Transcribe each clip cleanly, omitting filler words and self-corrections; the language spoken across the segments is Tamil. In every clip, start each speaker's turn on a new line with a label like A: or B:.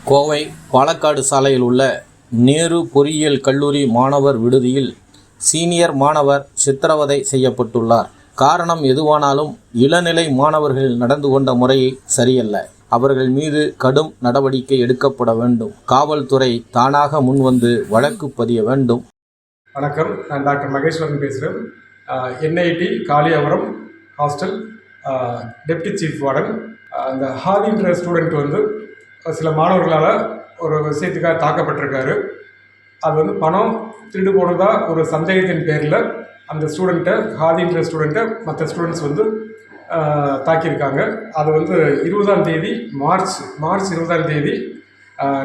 A: கோவை பாலக்காடு சாலையில் உள்ள நேரு பொறியியல் கல்லூரி மாணவர் விடுதியில் சீனியர் மாணவர் சித்திரவதை செய்யப்பட்டுள்ளார். காரணம் எதுவானாலும் இளநிலை மாணவர்கள் நடந்து கொண்ட முறை சரியல்ல. அவர்கள் மீது கடும் நடவடிக்கை எடுக்கப்பட வேண்டும். காவல்துறை தானாக முன்வந்து வழக்கு பதிய வேண்டும்.
B: வணக்கம், நான் டாக்டர் மகேஸ்வரன் பேசுகிறேன். NIT Kaliyapuram hostel deputy chief warden. அந்த ஹாதின்ற ஸ்டூடெண்ட் சில மாணவர்களால் ஒரு விஷயத்துக்காக தாக்கப்பட்டிருக்காரு. அது பணம் திருடு போனதாக ஒரு சந்தேகத்தின் பேரில் அந்த ஸ்டூடெண்ட்டை, ஹாதின்ற ஸ்டூடெண்ட்டை மற்ற ஸ்டூடெண்ட்ஸ் தாக்கியிருக்காங்க. அது 20ஆம் தேதி மார்ச் 20ஆம் தேதி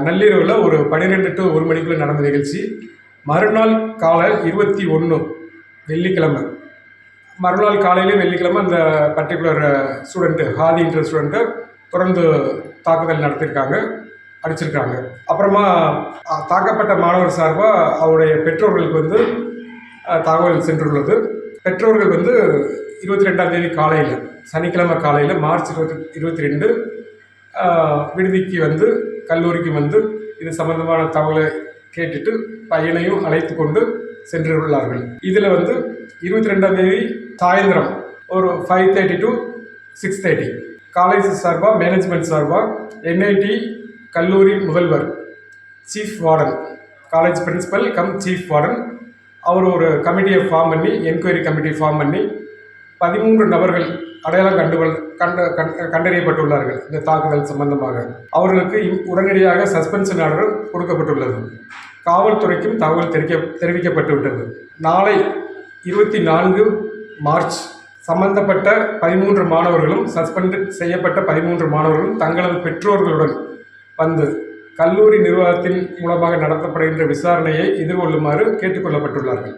B: நள்ளிரவில் ஒரு 12 to 1 மணிக்குள்ளே நடந்த நிகழ்ச்சி. மறுநாள் காலை 21 வெள்ளிக்கிழமை, மறுநாள் காலையிலே வெள்ளிக்கிழமை அந்த பர்டிகுலர் ஸ்டூடெண்ட்டு, ஹாதின்ற ஸ்டூடெண்ட்டை தொடர்ந்து தாக்குதல் நடத்தியிருக்காங்க, அடிச்சிருக்காங்க. அப்புறமா தாக்கப்பட்ட மாணவர் சார்பாக அவருடைய பெற்றோர்களுக்கு தகவல் சென்றுள்ளது. பெற்றோர்கள் 22ஆம் தேதி காலையில், சனிக்கிழமை காலையில் மார்ச் 22 விடுதிக்கு கல்லூரிக்கு இது சம்பந்தமான தகவலை கேட்டுட்டு பையனையும் அழைத்து கொண்டு சென்றுள்ளார்கள். இதில் 22ஆம் தேதி சாயந்தரம் ஒரு 5:30 to 6:30 காலேஜ் சார்பாக, மேனேஜ்மெண்ட் சார்பாக NIT கல்லூரி முதல்வர், chief warden, college principal cum chief warden, அவர் ஒரு கமிட்டியை ஃபார்ம் பண்ணி, என்கொயரி கமிட்டி ஃபார்ம் பண்ணி 13 நபர்கள் அடையாளம் கண்டறியப்பட்டுள்ளார்கள். இந்த தாக்குதல் சம்பந்தமாக அவர்களுக்கு உடனடியாக சஸ்பென்ஷன் ஆர்டர் கொடுக்கப்பட்டுள்ளது. காவல்துறைக்கும் தகவல் தெரிவிக்கப்பட்டுவிட்டது. நாளை 24 மார்ச் சம்பந்தப்பட்ட 13 மாணவர்களும், சஸ்பெண்ட் செய்யப்பட்ட 13 மாணவர்களும் தங்களது பெற்றோர்களுடன் கல்லூரி நிர்வாகத்தின் மூலமாக நடத்தப்படுகின்ற விசாரணையை எதிர்கொள்ளுமாறு கேட்டுக்கொள்ளப்பட்டுள்ளார்கள்.